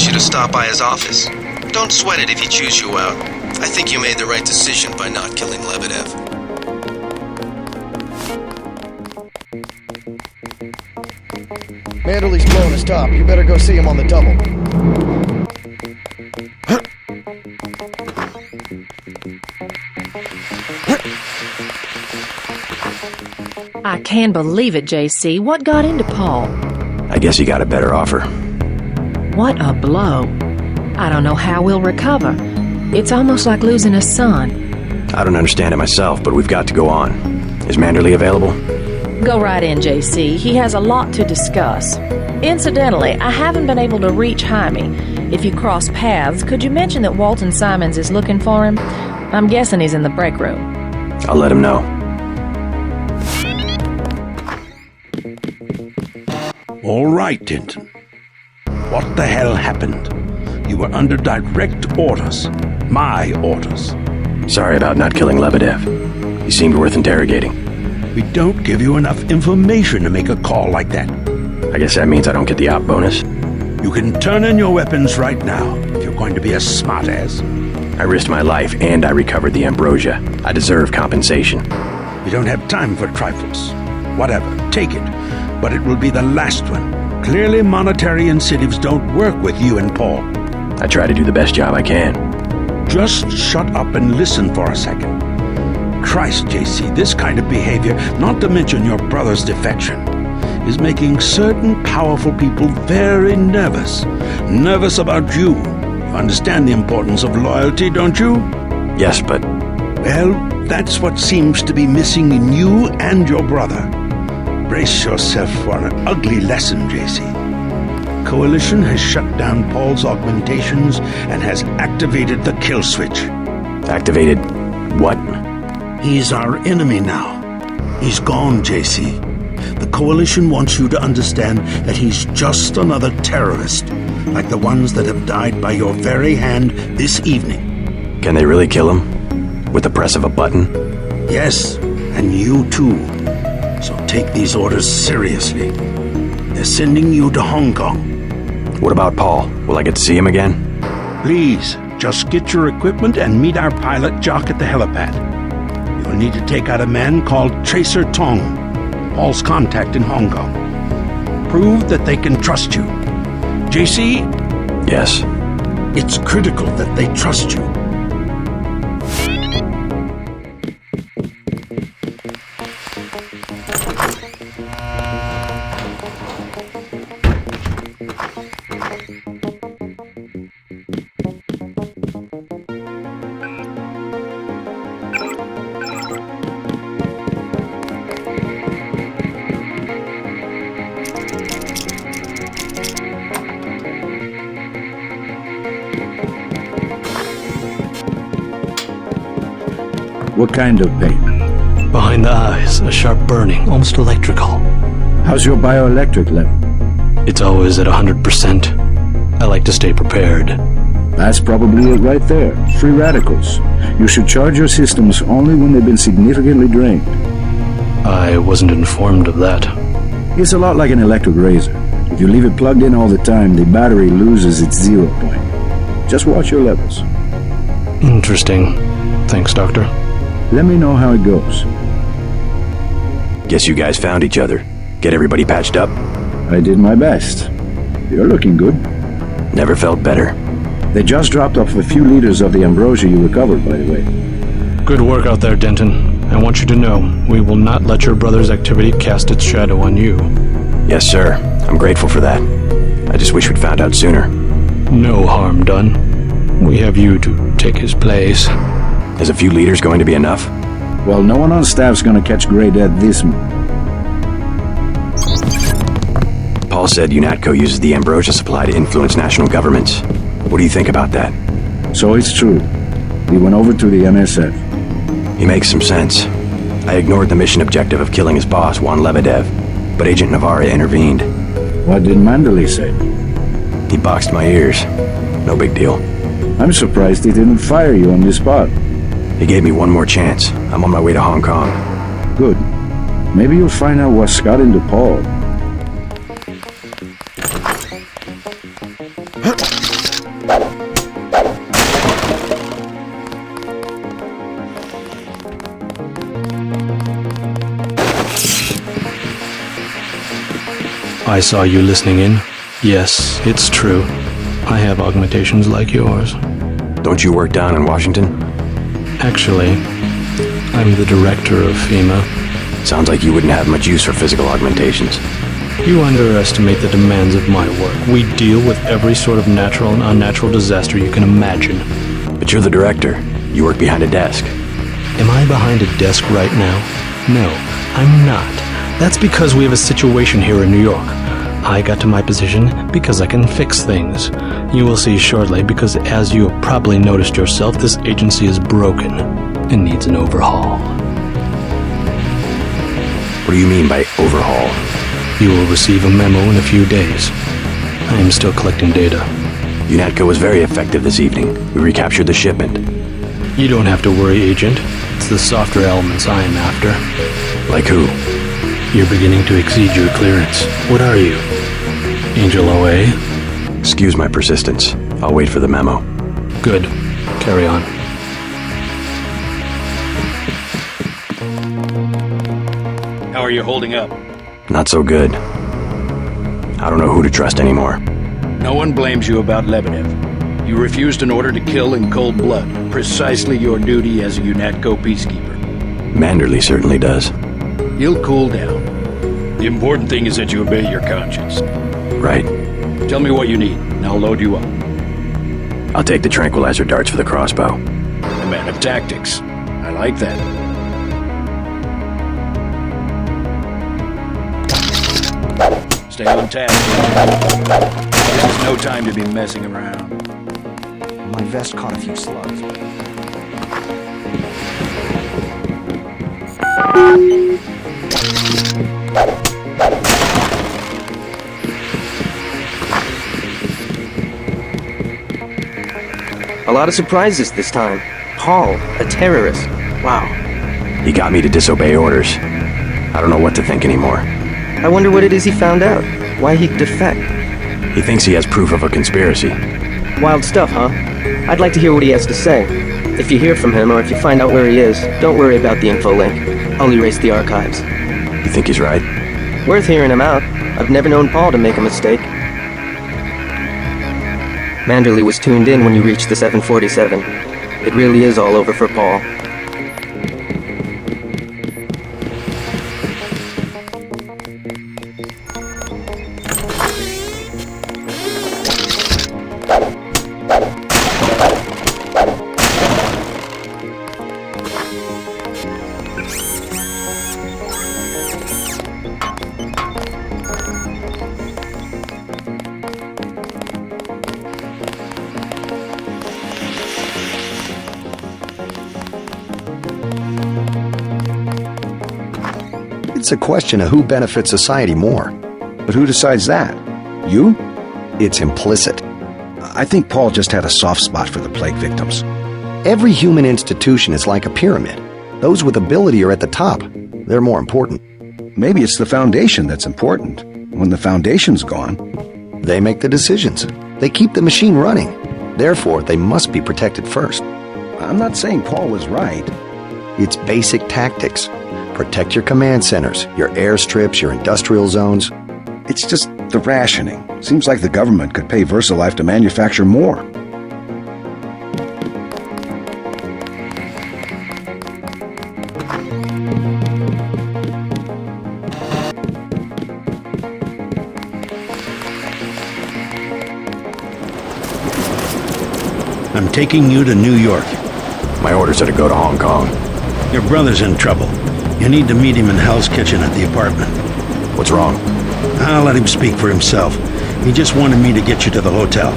advise you to stop by his office. Don't sweat it if he chews you out. I think you made the right decision by not killing Lebedev. Manderley's blowing his top. You better go see him on the double. I can't believe it, JC. What got into Paul? I guess he got a better offer. What a blow. I don't know how we'll recover. It's almost like losing a son. I don't understand it myself, but we've got to go on. Is Manderley available? Go right in, JC. He has a lot to discuss. Incidentally, I haven't been able to reach Jaime. If you cross paths, could you mention that Walton Simons is looking for him? I'm guessing he's in the break room. I'll let him know. All right, Denton. What the hell happened? You were under direct orders. My orders. Sorry about not killing Lebedev. He seemed worth interrogating. We don't give you enough information to make a call like that. I guess that means I don't get the op bonus. You can turn in your weapons right now if you're going to be a smartass. I risked my life and I recovered the ambrosia. I deserve compensation. We don't have time for trifles. Whatever, take it. But it will be the last one. Clearly monetary incentives don't work with you and Paul. I try to do the best job I can. Just shut up and listen for a second. Christ, JC, this kind of behavior, not to mention your brother's defection, is making certain powerful people very nervous. Nervous about you. You understand the importance of loyalty, don't you? Yes, but... Well, that's what seems to be missing in you and your brother. Brace yourself for an ugly lesson, JC. Coalition has shut down Paul's augmentations and has activated the kill switch. Activated what? He's our enemy now. He's gone, JC. The Coalition wants you to understand that he's just another terrorist, like the ones that have died by your very hand this evening. Can they really kill him? With the press of a button? Yes, and you too. So take these orders seriously. They're sending you to Hong Kong. What about Paul? Will I get to see him again? Please, just get your equipment and meet our pilot, Jock, at the helipad. You'll need to take out a man called Tracer Tong, Paul's contact in Hong Kong. Prove that they can trust you. JC? Yes. It's critical that they trust you. What kind of pain? Behind the eyes, a sharp burning, almost electrical. How's your bioelectric level? It's always at 100%. I like to stay prepared. That's probably it right there. Free radicals. You should charge your systems only when they've been significantly drained. I wasn't informed of that. It's a lot like an electric razor. If you leave it plugged in all the time, the battery loses its 0 point. Just watch your levels. Interesting. Thanks, Doctor. Let me know how it goes. Guess you guys found each other. Get everybody patched up? I did my best. You're looking good. Never felt better. They just dropped off a few liters of the ambrosia you recovered, by the way. Good work out there, Denton. I want you to know, we will not let your brother's activity cast its shadow on you. Yes, sir. I'm grateful for that. I just wish we'd found out sooner. No harm done. We have you to take his place. Is a few liters going to be enough? Well, no one on staff's gonna catch Grey Death this month. Paul said UNATCO uses the ambrosia supply to influence national governments. What do you think about that? So it's true. We went over to the NSF. He makes some sense. I ignored the mission objective of killing his boss, Juan Lebedev, but Agent Navarre intervened. What did Manderley say? He boxed my ears. No big deal. I'm surprised he didn't fire you on the spot. He gave me one more chance. I'm on my way to Hong Kong. Good. Maybe you'll find out what's got into Paul. I saw you listening in. Yes, it's true. I have augmentations like yours. Don't you work down in Washington? Actually, I'm the director of FEMA. Sounds like you wouldn't have much use for physical augmentations. You underestimate the demands of my work. We deal with every sort of natural and unnatural disaster you can imagine. But you're the director. You work behind a desk. Am I behind a desk right now? No, I'm not. That's because we have a situation here in New York. I got to my position because I can fix things. You will see shortly, because as you have probably noticed yourself, this agency is broken and needs an overhaul. What do you mean by overhaul? You will receive a memo in a few days. I am still collecting data. UNATCO was very effective this evening. We recaptured the shipment. You don't have to worry, Agent. It's the softer elements I am after. Like who? You're beginning to exceed your clearance. What are you? Angel OA? Excuse my persistence. I'll wait for the memo. Good. Carry on. How are you holding up? Not so good. I don't know who to trust anymore. No one blames you about Lebedev. You refused an order to kill in cold blood, precisely your duty as a UNATCO peacekeeper. Manderley certainly does. He'll cool down. The important thing is that you obey your conscience. Right. Tell me what you need, and I'll load you up. I'll take the tranquilizer darts for the crossbow. A man of tactics. I like that. Stay on task. This is no time to be messing around. My vest caught a few slugs. A lot of surprises this time. Paul, a terrorist. Wow. He got me to disobey orders. I don't know what to think anymore. I wonder what it is he found out. Why he'd defect. He thinks he has proof of a conspiracy. Wild stuff, huh? I'd like to hear what he has to say. If you hear from him, or if you find out where he is, don't worry about the info link. I'll erase the archives. You think he's right? Worth hearing him out. I've never known Paul to make a mistake. Manderley was tuned in when you reached the 747. It really is all over for Paul. It's a question of who benefits society more. But who decides that? You? It's implicit. I think Paul just had a soft spot for the plague victims. Every human institution is like a pyramid. Those with ability are at the top. They're more important. Maybe it's the foundation that's important. When the foundation's gone, They make the decisions. They keep the machine running. Therefore, they must be protected first. I'm not saying Paul was right. It's basic tactics. Protect your command centers, your airstrips, your industrial zones. It's just the rationing. Seems like the government could pay VersaLife to manufacture more. I'm taking you to New York. My orders are to go to Hong Kong. Your brother's in trouble. You need to meet him in Hell's Kitchen at the apartment. What's wrong? I'll let him speak for himself. He just wanted me to get you to the hotel.